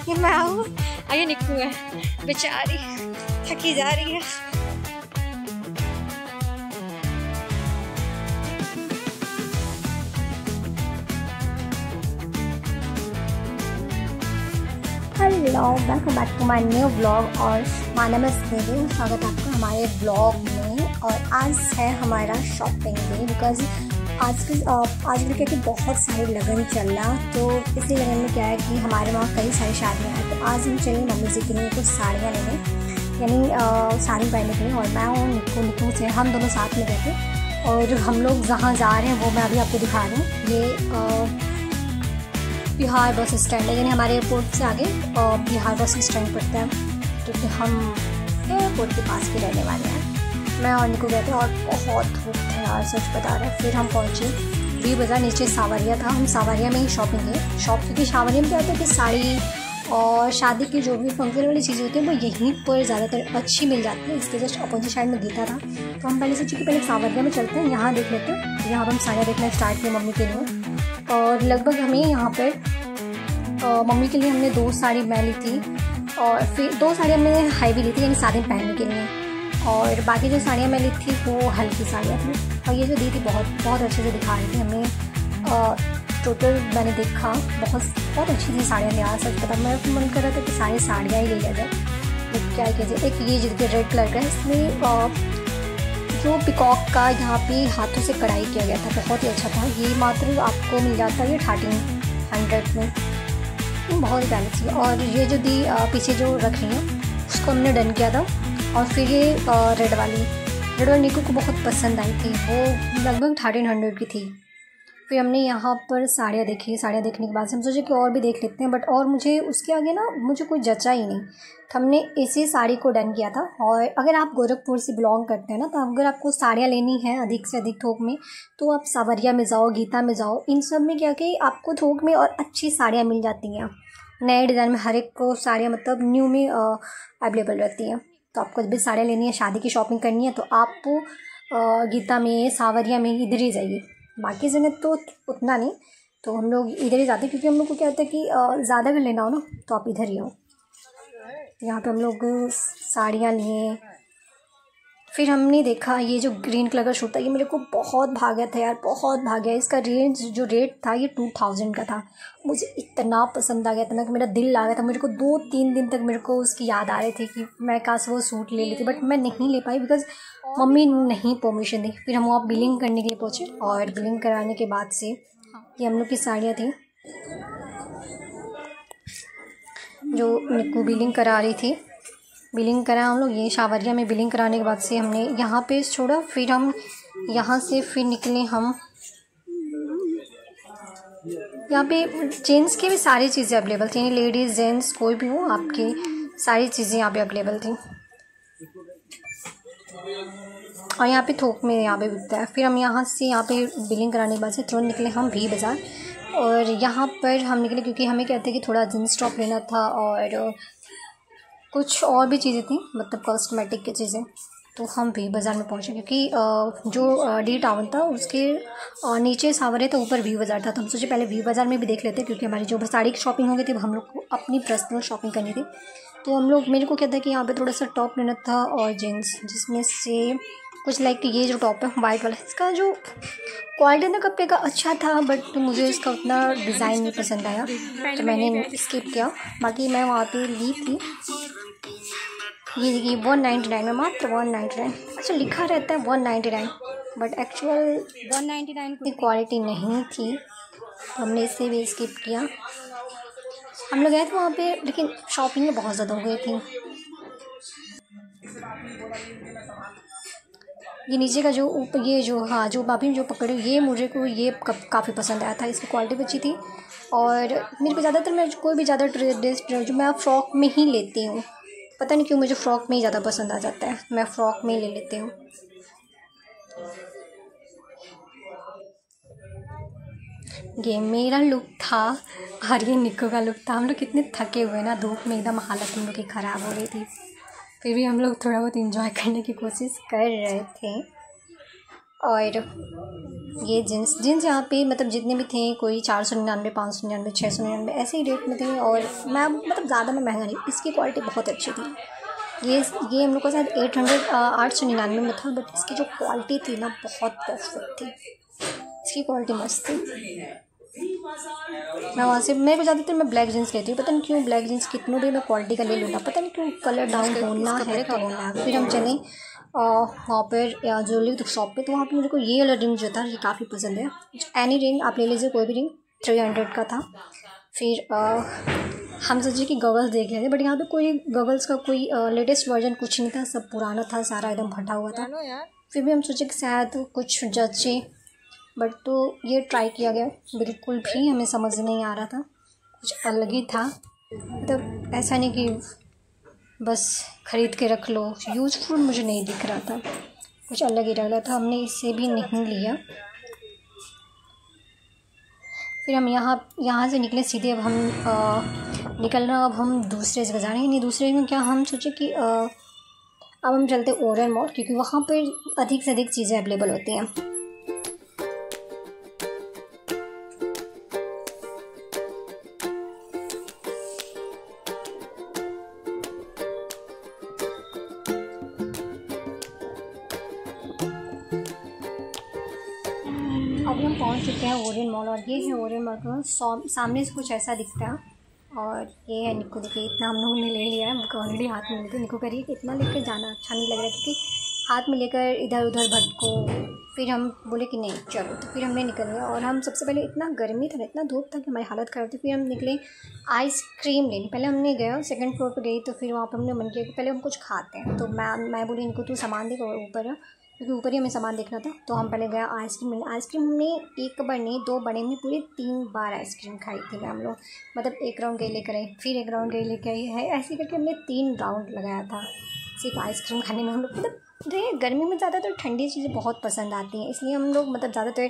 ये मैं आऊँ और ये निक्कू है बेचारी थकी जा रही है। Hello, welcome back to my new blog और माय नेम इज स्नेहा। स्वागत है आपका हमारे ब्लॉग में। और आज है हमारा शॉपिंग डे बिकॉज आजकल क्या कि बहुत सारे लगन चल रहा, तो इसी लगन में क्या है कि हमारे वहाँ कई सारी शादियाँ हैं। तो आज हम चले मम्मी जी के लिए कुछ साड़ियाँ लेने, यानी साड़ी पहनने के लिए। और मैं और निक्कू से हम दोनों साथ में गए थे। और हम लोग जहाँ जा रहे हैं वो मैं अभी आपको दिखा रही हूँ। ये बिहार बस स्टैंड है, यानी हमारे एयरपोर्ट से आगे बिहार बस स्टैंड पड़ता है, क्योंकि हम एयरपोर्ट के पास भी रहने वाले हैं। मैं और निक्कू गए थे और बहुत धूप था यार, सच बता रहे हैं। फिर हम पहुँचे वी बाज़ार, नीचे सावरिया था। हम सावरिया में ही शॉपिंग किए क्योंकि सावरिया में क्या होता है कि साड़ी और शादी की जो भी फंक्शन वाली चीज़ें होती हैं वो यहीं पर ज़्यादातर अच्छी मिल जाती है। इसके जस्ट अपोजिट साइड में गीता था, तो हम पहले सोचे कि पहले सावरिया में चलते हैं, यहाँ देख लेते हैं। यहाँ पर हम साड़ियाँ देखना स्टार्ट किए मम्मी के लिए। और लगभग हमें यहाँ पर मम्मी के लिए हमने 2 साड़ी मैं ली थी, और फिर 2 साड़ी हमने हैवी ली थी, यानी शादी में पहनने के लिए। और बाकी जो साड़ियाँ मैं ली थी वो हल्की साड़ियाँ थी। और ये जो दी थी बहुत अच्छे से दिखा रही थी हमें। टोटल मैंने देखा बहुत अच्छी थी साड़ियाँ यार, सच पता मेरा तो मन कर रहा था कि सारी साड़ियाँ ही ले लिया जाए। तो क्या कीजिए, एक ये जिसके रेड कलर का है, इसमें जो पिकॉक का यहाँ पे हाथों से कढ़ाई किया गया था, बहुत ही अच्छा था। ये मात्र आपको मिल जाता है ये 1300 में, बहुत प्यारी थी। और ये जो दी पीछे जो रख रही है उसको हमने डन किया था। और फिर ये रेड वाली निक्कू को बहुत पसंद आई थी, वो लगभग 1300 की थी। फिर हमने यहाँ पर साड़ियाँ देखी। साड़ियाँ देखने के बाद से हम सोचे कि और भी देख लेते हैं, बट और मुझे उसके आगे ना मुझे कोई जचा ही नहीं, तो हमने इसी साड़ी को डन किया था। और अगर आप गोरखपुर से बिलोंग करते हैं ना, तो अगर आपको साड़ियाँ लेनी है अधिक से अधिक थोक में, तो आप सावरिया में जाओ, गीता में जाओ। इन सब में क्या कि आपको थोक में और अच्छी साड़ियाँ मिल जाती हैं, नए डिज़ाइन में हर एक को साड़ियाँ मतलब न्यू में अवेलेबल रहती हैं। तो आपको जब भी साड़ियाँ लेनी है, शादी की शॉपिंग करनी है, तो आप गीता में, सावरिया में इधर ही जाइए। बाकी जगह तो उतना नहीं, तो हम लोग इधर ही जाते हैं, क्योंकि हम लोग को क्या होता है कि ज़्यादा अगर लेना हो ना तो आप इधर ही आओ। यहाँ पे हम लोग साड़ियाँ लिए। फिर हमने देखा ये जो ग्रीन कलर का सूट था, ये मेरे को बहुत भाग्या था यार, बहुत भाग्या। इसका जो रेट था ये 2000 का था। मुझे इतना पसंद आ गया, इतना कि मेरा दिल आ गया था। मेरे को 2-3 दिन तक मेरे को उसकी याद आ रही थी कि मैं काश वो सूट ले लेती, बट मैं नहीं ले पाई बिकॉज मम्मी नहीं परमिशन दी। फिर हम वहाँ बिलिंग करने के लिए पहुँचे, और बिलिंग कराने के बाद से ये हम लोग की साड़ियाँ थी जो निक्कू बिलिंग करा रही थी। बिलिंग करा हम लोग ये सावरिया में। बिलिंग कराने के बाद से हमने यहाँ पे छोड़ा, फिर हम यहाँ से फिर निकले। हम यहाँ पे जेंट्स की भी सारी चीज़ें अवेलेबल थी, लेडीज़ जेंट्स कोई भी हो, आपकी सारी चीज़ें यहाँ पे अवेलेबल थी। और यहाँ पे थोक में यहाँ पे बिकता है। फिर हम यहाँ पे बिलिंग कराने के बाद से तुरंत निकले हम वी बाज़ार। और यहाँ पर हम निकले क्योंकि हमें कहते हैं कि थोड़ा जींस टॉप लेना था, और कुछ और भी चीज़ें थी, मतलब कॉस्मेटिक की चीज़ें। तो हम वी बाज़ार में पहुँचे, क्योंकि जो डी टाउन था उसके नीचे सावरे था, ऊपर वी बाज़ार था। तो हम सोचे पहले वी बाज़ार में भी देख लेते, क्योंकि हमारी जो साड़ी की शॉपिंग हो गई थी, हम लोग को अपनी पर्सनल शॉपिंग करनी थी। तो हम लोग, मेरे को क्या था कि यहाँ पे थोड़ा सा टॉप लेना था और जीन्स, जिसमें से कुछ लाइक ये जो टॉप है वाइट वाला, इसका जो क्वालिटी ना कपड़े का अच्छा था, बट मुझे इसका उतना डिज़ाइन नहीं पसंद आया, तो मैंने स्किप किया। बाकी मैं वहाँ पे ली थी ये देखिए 199 में, मात्र 199। अच्छा लिखा रहता है 199, बट एक्चुअल 199 की क्वालिटी नहीं थी, तो हमने इसे भी स्किप किया। हम लोग गए थे वहाँ पे, लेकिन शॉपिंग बहुत ज़्यादा हो गई थी। ये नीचे का जो ऊपर ये जो जो भाभी जो पकड़े, ये मुझे को ये काफ़ी पसंद आया था। इसकी क्वालिटी भी अच्छी थी। और मेरे को ज़्यादातर मैं कोई भी ज़्यादा ड्रेस जो मैं फ्रॉक में ही लेती हूँ, पता नहीं क्यों मुझे फ्रॉक में ही ज़्यादा पसंद आ जाता है, मैं फ्रॉक में ही ले लेती हूँ। ये मेरा लुक था और ये निक्कू का लुक था। हम लोग कितने थके हुए ना, धूप में एकदम हालत हम लोग की ख़राब हो रही थी, फिर भी हम लोग थोड़ा बहुत इंजॉय करने की कोशिश कर रहे थे। और ये जीन्स यहाँ पे मतलब जितने भी थे कोई 499, 599, 699 ऐसे ही रेट में थे। और मैं मतलब ज़्यादा में महंगा नहीं, इसकी क्वालिटी बहुत अच्छी थी। ये हम लोग का शायद 899 में था, बट इसकी जो क्वालिटी थी ना बहुत परफेक्ट थी, इसकी क्वालिटी मस्त थी। मैं वहाँ से मेरे को ज़्यादातर मैं ब्लैक जीन्स लेती हूँ, पता नहीं क्यों ब्लैक जीन्स कितनों भी मैं क्वालिटी का ले लूँगा, पता नहीं क्यों कलर डाउन होना है तो होना है। फिर हम चले वहाँ पर ज्वेलरी शॉप पे, तो वहाँ पे मेरे को ये वाला रिंग जो था ये काफ़ी पसंद है। एनी रिंग आप ले लीजिए, कोई भी रिंग 300 का था। फिर हम सोचे कि गॉगल्स देख लेते, बट यहाँ पे कोई गॉगल्स का कोई लेटेस्ट वर्जन कुछ नहीं था, सब पुराना था, सारा एकदम फटा हुआ था। फिर भी हम सोचे कि शायद कुछ जचे, बट तो ये ट्राई किया गया, बिल्कुल भी हमें समझ नहीं आ रहा था, कुछ अलग ही था। मतलब ऐसा नहीं कि बस ख़रीद के रख लो, यूज़फुल मुझे नहीं दिख रहा था, कुछ अलग ही लग रहा था। हमने इसे भी नहीं लिया। फिर हम यहाँ से निकले सीधे। अब हम निकल रहे हैं, अब हम दूसरे जगह जा रहे हैं। नहीं दूसरे में क्या, हम सोचे कि अब हम चलते ओरियन मॉल, क्योंकि वहाँ पर अधिक से अधिक चीज़ें अवेलेबल होती हैं। अभी हम पहुंच चुके हैं ओरियन मॉल, और ये है ओरियन मॉल का सामने से कुछ ऐसा दिखता है। और ये है निको, देखिए इतना हम लोगों ने ले लिया है, हमको ऑलरेडी हाथ में लेके निको करिए कि इतना लेकर जाना अच्छा नहीं लग रहा है, क्योंकि हाथ में लेकर इधर उधर भटको। फिर हम बोले कि नहीं चलो, तो फिर हमने निकल गया। और हम सबसे पहले इतना गर्मी था, इतना धूप था कि हमारी हालत ख़राब थी। फिर हम निकले आइसक्रीम लेने। पहले हमने गया सेकंड फ्लोर पर गई, तो फिर वहाँ पर हमने मन किया कि पहले हम कुछ खाते हैं। तो मैं बोली इनको तू सामान देख ऊपर, क्योंकि ऊपर ही हमें सामान देखना था। तो हम पहले गया आइसक्रीम लेने। आइसक्रीम हमने एक बार नहीं 2 बार में पूरे 3 बार आइसक्रीम खाई थी हम लोग। मतलब एक राउंड गए लेकर आए, फिर एक राउंड गए लेकर आई है, ऐसे करके हमने 3 राउंड लगाया था सिर्फ आइसक्रीम खाने में। हम लोग मतलब गर्मी में ज़्यादातर ठंडी चीज़ें बहुत पसंद आती हैं, इसलिए हम लोग मतलब ज़्यादातर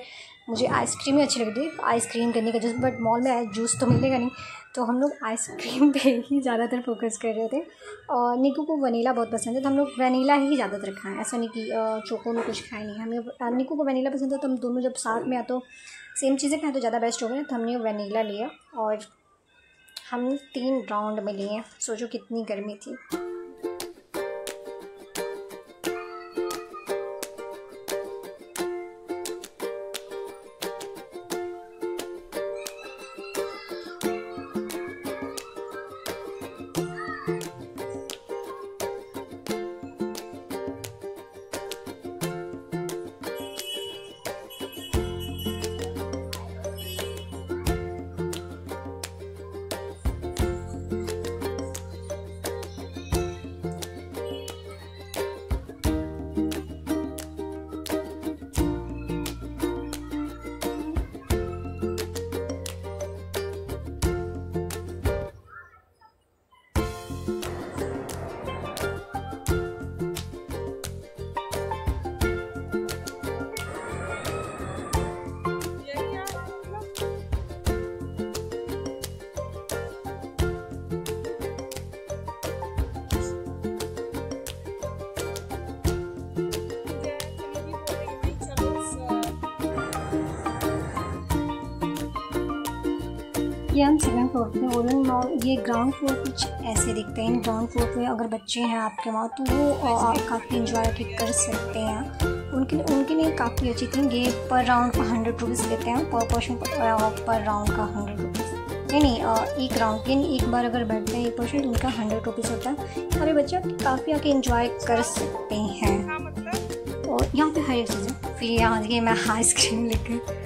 मुझे आइसक्रीम ही अच्छी लगती है। आइसक्रीम करने का जूस, बट मॉल में जूस तो मिलेगा नहीं, तो हम लोग आइसक्रीम पे ही ज़्यादातर फोकस कर रहे थे। और निकू को वनीला बहुत पसंद है, तो हम लोग वनीला ही ज़्यादातर खाएँ। ऐसा नहीं कि चोको में कुछ खाए नहीं। हमें निकू को वनीला पसंद है, तो हम दोनों जब साथ में आए तो सेम चीज़ें खाएँ तो ज़्यादा बेस्ट होगा। तो हमने वनीला लिया और हम 3 राउंड में लिए। सोचो कितनी गर्मी थी। ये हम सेकंड फ्लोर पे ओरियन मॉल। ये ग्राउंड फ्लोर कुछ ऐसे दिखते हैं। ग्राउंड फ्लोर पे अगर बच्चे हैं आपके वहाँ तो वो काफ़ी इंजॉय कर सकते हैं। उनके लिए काफ़ी अच्छी थी। ये पर राउंड का 100 रुपीज़ लेते हैं, पर पर्सन पर राउंड का 100 रुपीज़। नहीं एक राउंड के एक बार अगर बैठते हैं 1 पर्सन उनका 100 रुपीज़ होता है। हमारे बच्चे काफ़ी आके इंजॉय कर सकते हैं। और यहाँ पे हर एक चीज़ है। फिर यहाँ देखिए मैं आइसक्रीम लेकर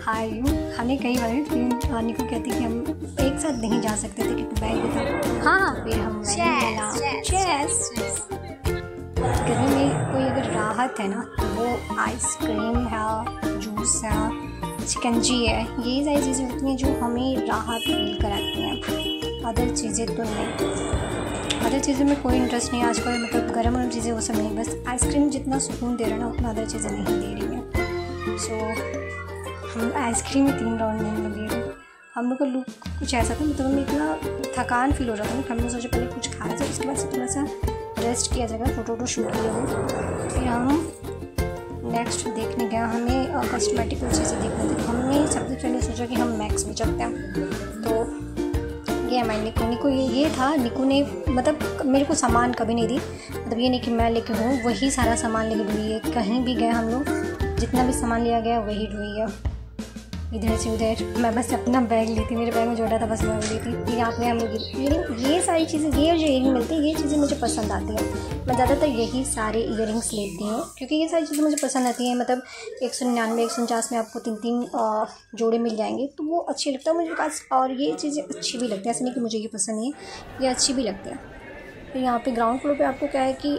आई हूँ खाने कई बार। फिर आने को कहती कि हम एक साथ नहीं जा सकते थे क्योंकि बैग भी था। हाँ फिर हम गर्मी में कोई अगर राहत है ना तो वो आइसक्रीम है, जूस है, शिकंजी है, ये सारी चीज़ें होती हैं जो हमें राहत फील कराती हैं। अदर चीज़ें तो नहीं, अदर चीज़ों में कोई इंटरेस्ट नहीं आजकल। मतलब गर्म गर्म चीज़ें वो सब नहीं, बस आइसक्रीम जितना सुकून दे रहा है ना उतना अदर चीज़ें नहीं दे रही हैं। सो हम आइसक्रीम में 3 राउंड नहीं लगे। हम लोग का लुक कुछ ऐसा था, मतलब हमें इतना थकान फील हो रहा था ना, हमने सोचा पहले कुछ खाया जाए, उसके बाद से थोड़ा सा रेस्ट किया जाएगा, फ़ोटो शूट किया जाए। फिर हम नेक्स्ट देखने गया, हमें कॉस्मेटिकल चीज़ें देखने थी। हमने सबसे पहले सोचा कि हम मैक्स में चलते हैं। तो ये हमारी निकू ये था। निकू ने मतलब मेरे को सामान कभी नहीं दी, मतलब ये नहीं कि मैं लेके हूँ, वही सारा सामान लेके ढूंढी है। कहीं भी गए हम लोग, जितना भी सामान लिया गया वही ढूंढी है, इधर से उधर। मैं बस अपना बैग ली थी, मेरे बैग में छोटा था, बस मैं ली थी। फिर यहाँ पे हम लोग ईयरिंग, ये सारी चीज़ें, ये जो ईयरिंग मिलती है ये चीज़ें मुझे पसंद आती हैं। मैं ज़्यादातर यही सारे ईयरिंग्स लेती हूँ क्योंकि ये सारी चीज़ें मुझे पसंद आती हैं। मतलब 199 149 में आपको 3 जोड़े मिल जाएंगे, तो वो अच्छी लगता है मुझे पास। और ये चीज़ें अच्छी भी लगती हैं, ऐसे नहीं कि मुझे ये पसंद नहीं है, ये अच्छी भी लगती है। फिर यहाँ पे ग्राउंड फ्लोर पे आपको क्या है कि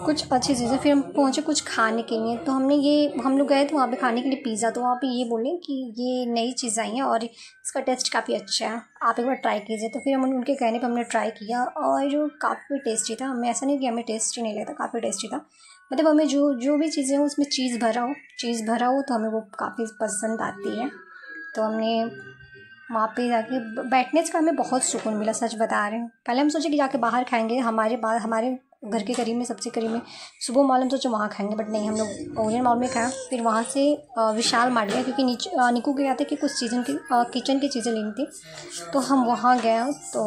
कुछ अच्छी चीज़ें। फिर हम पहुँचे कुछ खाने के लिए, तो हम लोग गए थे वहाँ पे खाने के लिए पिज़्ज़ा। तो वहाँ पे ये बोले कि ये नई चीज़ आई है और इसका टेस्ट काफ़ी अच्छा है, आप एक बार ट्राई कीजिए। तो फिर हम उनके कहने पे हमने ट्राई किया और काफ़ी टेस्टी था। हमें ऐसा नहीं कि हमें टेस्टी नहीं लगा, काफ़ी टेस्टी था। मतलब हमें जो भी चीज़ें हो उसमें चीज़ भरा हो तो हमें वो काफ़ी पसंद आती है। तो हमने वहाँ पे जाके बैठने का हमें बहुत सुकून मिला, सच बता रहे हैं। पहले हम सोचे कि जाके बाहर खाएंगे, हमारे घर के करीब में, सबसे करीब में सुबह मॉल, हम सोचे वहाँ खाएंगे, बट नहीं, हम लोग ओरियन मॉल में खाया। फिर वहाँ से विशाल मार्ट गया क्योंकि निकू के आते कि कुछ चीज़ों की किचन की चीज़ें लेनी थी। तो हम वहाँ गए, तो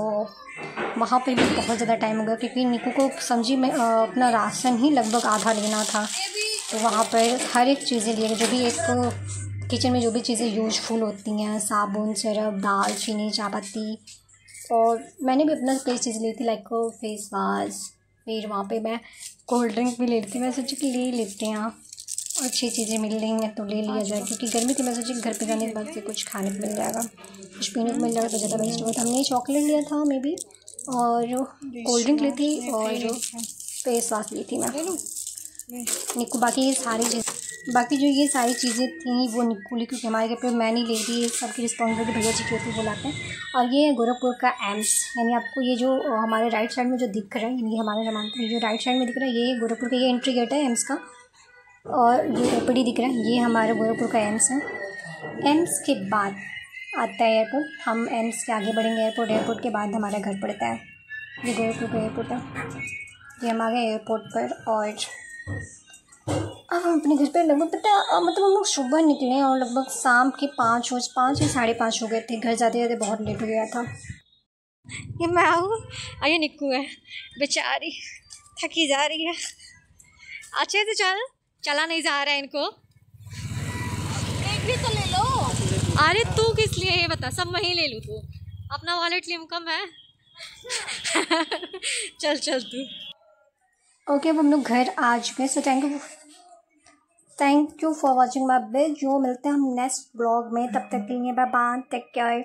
वहाँ पे भी बहुत ज़्यादा टाइम हो गया क्योंकि निकू को समझी में अपना राशन ही लगभग आधा लेना था। तो वहाँ पर हर एक चीज़ें लिए, जो भी एक किचन में जो भी चीज़ें यूजफुल होती हैं, साबुन, सरफ, दाल चीनी, चायपत्ती, और मैंने भी अपना कई चीज़ें ली थी लाइक फेस वाश। फिर वहाँ पे मैं कोल्ड ड्रिंक भी ले ली थी। मैं सोची कि ले लेते हैं, अच्छी चीज़ें मिल रही हैं तो ले लिया जाए, क्योंकि गर्मी थी। मैं सोची घर पे जाने के बाद से कुछ खाने को मिल जाएगा, कुछ पीने को मिल जाएगा तो ज़्यादा बेस्ट होगा। तो हमने चॉकलेट लिया था मे बी, और कोल्ड ड्रिंक ली थी, और फेस वाश ली थी मैं निक्कू। बाकी जो ये सारी चीज़ें थी वो निक्कू ली, क्योंकि हमारे घर पे मैं नहीं ले रही, सबकी रिस्पॉन्सिबिलिटी भैया जी की होती है, वो लाते हैं। और ये है गोरखपुर का एम्स, यानी आपको ये जो हमारे राइट साइड में जो दिख रहा है, यानी हमारे जमान ये जो राइट साइड में दिख रहा है, ये गोरखपुर का ये एंट्री गेट है एम्स का। और ये एपीडी दिख रहा है, ये हमारे गोरखपुर का एम्स है। एम्स के बाद आता है एयरपोर्ट, हम एम्स के आगे बढ़ेंगे एयरपोर्ट के बाद हमारा घर पड़ता है। ये गोरखपुर का एयरपोर्ट है, ये हम आ गए एयरपोर्ट पर। और अब हम अपने घर पे लगभग मतलब हम लोग सुबह निकले और लगभग शाम के 5 या 5:30 हो गए थे। घर जाते जाते बहुत लेट हो गया था। ये मैं हूँ, ये निक्कू है, बेचारी थकी जा रही है। अच्छे से चला नहीं जा रहा है इनको, एक भी तो ले लो। अरे तू किस लिए, ये बता, सब वहीं ले लूँ, तू अपना वॉलेट लिए कम है। चल तू। ओके, अब हम लोग घर आ चुके हैं। So thank you for watching my video. जो मिलते हैं हम नेक्स्ट ब्लॉग में, तब तक के लिए बाय बाय, टेक केयर।